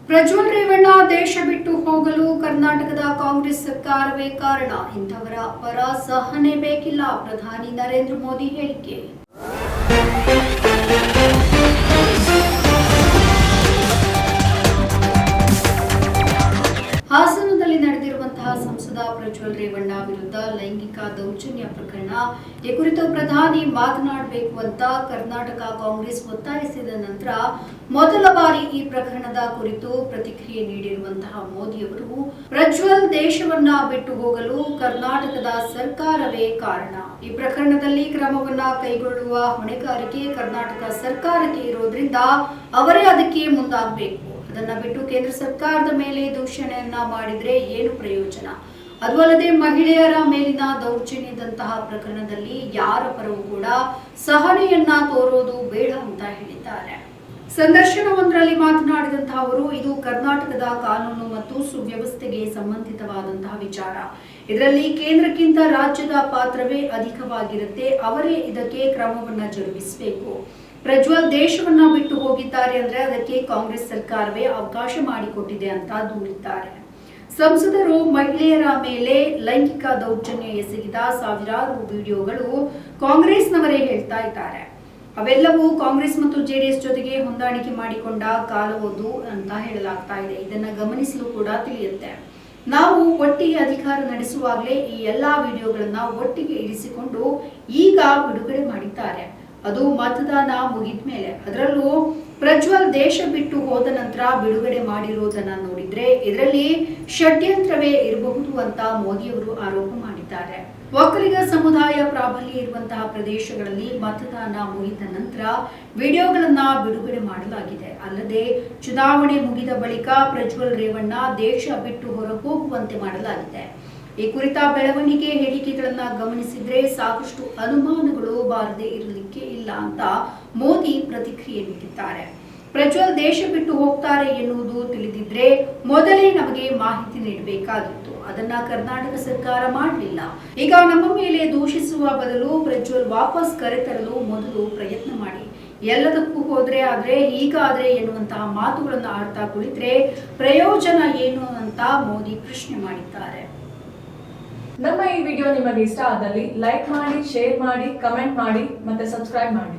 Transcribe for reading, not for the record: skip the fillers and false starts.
ಪ್ರಜ್ವಲ್ ರೇವಣ್ಣ ದೇಶ ಬಿಟ್ಟು ಹೋಗಲು ಕರ್ನಾಟಕದ ಕಾಂಗ್ರೆಸ್ ಸರ್ಕಾರವೇ ಕಾರಣ. ಇಂಥವರ ಪರ ಸಹನೆ ಬೇಕಿಲ್ಲ. ಪ್ರಧಾನಿ ನರೇಂದ್ರ ಮೋದಿ ಹೇಳಿಕೆ. ಹಾಸನದಲ್ಲಿ ನಡೆದಿರುವಂತಹ ಸಂಸದ ಪ್ರಜ್ವಲ್ ರೇವಣ್ಣ ವಿರುದ್ಧ ಲೈಂಗಿಕ ದೌರ್ಜನ್ಯ ಪ್ರಕರಣ ಈ ಕುರಿತು ಪ್ರಧಾನಿ ಮಾತನಾಡಬೇಕು ಅಂತ ಕರ್ನಾಟಕ ಕಾಂಗ್ರೆಸ್ ಒತ್ತಾಯಿಸಿದ ನಂತರ ಮೊದಲ ಬಾರಿ ಈ ಪ್ರಕರಣದ ಕುರಿತು ಪ್ರತಿಕ್ರಿಯೆ ನೀಡಿರುವಂತಹ ಮೋದಿಯವರು ಪ್ರಜ್ವಲ್ ದೇಶವನ್ನ ಬಿಟ್ಟು ಹೋಗಲು ಕರ್ನಾಟಕದ ಸರ್ಕಾರವೇ ಕಾರಣ. ಈ ಪ್ರಕರಣದಲ್ಲಿ ಕ್ರಮವನ್ನ ಕೈಗೊಳ್ಳುವ ಹೊಣೆಗಾರಿಕೆ ಕರ್ನಾಟಕ ಸರ್ಕಾರಕ್ಕೆ ಇರೋದ್ರಿಂದ ಅವರೇ ಅದಕ್ಕೆ ಮುಂದಾಗಬೇಕು. ಅದನ್ನ ಬಿಟ್ಟು ಕೇಂದ್ರ ಸರ್ಕಾರದ ಮೇಲೆ ದೂಷಣೆಯನ್ನ ಮಾಡಿದ್ರೆ ಏನು ಪ್ರಯೋಜನ? ಅದು ಅಲ್ಲದೆ ಮಹಿಳೆಯರ ಮೇಲಿನ ದೌರ್ಜನ್ಯದಂತಹ ಪ್ರಕರಣದಲ್ಲಿ ಯಾರ ಪರವೂ ಕೂಡ ಸಹನೆಯನ್ನ ತೋರೋದು ಬೇಡ ಅಂತ ಹೇಳಿದ್ದಾರೆ. ಸಂದರ್ಶನವೊಂದರಲ್ಲಿ ಮಾತನಾಡಿದಂತಹ ಅವರು, ಇದು ಕರ್ನಾಟಕದ ಕಾನೂನು ಮತ್ತು ಸುವ್ಯವಸ್ಥೆಗೆ ಸಂಬಂಧಿತವಾದಂತಹ ವಿಚಾರ. ಇದರಲ್ಲಿ ಕೇಂದ್ರಕ್ಕಿಂತ ರಾಜ್ಯದ ಪಾತ್ರವೇ ಅಧಿಕವಾಗಿರುತ್ತೆ. ಅವರೇ ಇದಕ್ಕೆ ಕ್ರಮವನ್ನ ಜರುಗಿಸಬೇಕು. ಪ್ರಜ್ವಲ್ ದೇಶವನ್ನ ಬಿಟ್ಟು ಹೋಗಿದ್ದಾರೆ ಅಂದ್ರೆ ಅದಕ್ಕೆ ಕಾಂಗ್ರೆಸ್ ಸರ್ಕಾರವೇ ಅವಕಾಶ ಮಾಡಿಕೊಟ್ಟಿದೆ ಅಂತ ದೂರಿದ್ದಾರೆ. ಸಂಸದರು ಮಹಿಳೆಯರ ಮೇಲೆ ಲೈಂಗಿಕ ದೌರ್ಜನ್ಯ ಎಸಗಿದ ಸಾವಿರಾರು ವಿಡಿಯೋಗಳು ಕಾಂಗ್ರೆಸ್ನವರೇ ಹೇಳ್ತಾ ಇದ್ದಾರೆ. ಅವೆಲ್ಲವೂ ಕಾಂಗ್ರೆಸ್ ಮತ್ತು ಜೆಡಿಎಸ್ ಜೊತೆಗೆ ಹೊಂದಾಣಿಕೆ ಮಾಡಿಕೊಂಡ ಕಾಲವದು ಅಂತ ಹೇಳಲಾಗ್ತಾ ಇದೆ. ಇದನ್ನ ಗಮನಿಸಲು ಕೂಡ ತಿಳಿಯುತ್ತೆ. ನಾವು ಒಟ್ಟಿಗೆ ಅಧಿಕಾರ ನಡೆಸುವಾಗಲೇ ಈ ಎಲ್ಲಾ ವಿಡಿಯೋಗಳನ್ನ ಒಟ್ಟಿಗೆ ಇರಿಸಿಕೊಂಡು ಈಗ ಬಿಡುಗಡೆ ಮಾಡಿದ್ದಾರೆ. ಅದು ಮತದಾನ ಮುಗಿದ ಮೇಲೆ. ಅದರಲ್ಲೂ ಪ್ರಜ್ವಲ್ ದೇಶ ಬಿಟ್ಟು ಹೋದ ನಂತರ ಬಿಡುಗಡೆ ಮಾಡಿರುವುದನ್ನ ನೋಡಿದ್ರೆ ಇದರಲ್ಲಿ ಷಡ್ಯಂತ್ರವೇ ಇರಬಹುದು ಅಂತ ಮೋದಿಯವರು ಆರೋಪ ಮಾಡಿದ್ದಾರೆ. ಒಕ್ಕಲಿಗ ಸಮುದಾಯ ಪ್ರಾಬಲ್ಯ ಇರುವಂತಹ ಪ್ರದೇಶಗಳಲ್ಲಿ ಮತದಾನ ಮುಗಿದ ನಂತರ ವಿಡಿಯೋಗಳನ್ನ ಬಿಡುಗಡೆ ಮಾಡಲಾಗಿದೆ. ಅಲ್ಲದೆ ಚುನಾವಣೆ ಮುಗಿದ ಬಳಿಕ ಪ್ರಜ್ವಲ್ ರೇವಣ್ಣ ದೇಶ ಬಿಟ್ಟು ಹೊರಹೋಗುವಂತೆ ಮಾಡಲಾಗಿದೆ. ಈ ಕುರಿತ ಬೆಳವಣಿಗೆ ಹೇಳಿಕೆಗಳನ್ನ ಗಮನಿಸಿದ್ರೆ ಸಾಕಷ್ಟು ಅನುಮಾನಗಳು ಬಾರದೆ ಇರಲಿಕ್ಕೆ ಇಲ್ಲ ಅಂತ ಮೋದಿ ಪ್ರತಿಕ್ರಿಯೆ ನೀಡಿದ್ದಾರೆ. ಪ್ರಜ್ವಲ್ ದೇಶ ಬಿಟ್ಟು ಹೋಗ್ತಾರೆ ಎನ್ನುವುದು ತಿಳಿದಿದ್ರೆ ಮೊದಲೇ ನಮಗೆ ಮಾಹಿತಿ ನೀಡಬೇಕಾಗಿತ್ತು. ಅದನ್ನ ಕರ್ನಾಟಕ ಸರ್ಕಾರ ಮಾಡಲಿಲ್ಲ. ಈಗ ನಮ್ಮ ಮೇಲೆ ದೂಷಿಸುವ ಬದಲು ಪ್ರಜ್ವಲ್ ವಾಪಸ್ ಕರೆತರಲು ಮೊದಲು ಪ್ರಯತ್ನ ಮಾಡಿ. ಎಲ್ಲದಕ್ಕೂ ಹೋದ್ರೆ ಆದ್ರೆ ಹೀಗಾದ್ರೆ ಎನ್ನುವಂತಹ ಮಾತುಗಳನ್ನು ಆಡ್ತಾ ಕುಳಿತರೆ ಪ್ರಯೋಜನ ಏನು ಅಂತ ಮೋದಿ ಪ್ರಶ್ನೆ ಮಾಡಿದ್ದಾರೆ. ನಮ್ಮ ಈ ವಿಡಿಯೋ ನಿಮಗೆ ಇಷ್ಟ ಆದಲ್ಲಿ ಲೈಕ್ ಮಾಡಿ, ಶೇರ್ ಮಾಡಿ, ಕಮೆಂಟ್ ಮಾಡಿ ಮತ್ತೆ ಸಬ್ಸ್ಕ್ರೈಬ್ ಮಾಡಿ.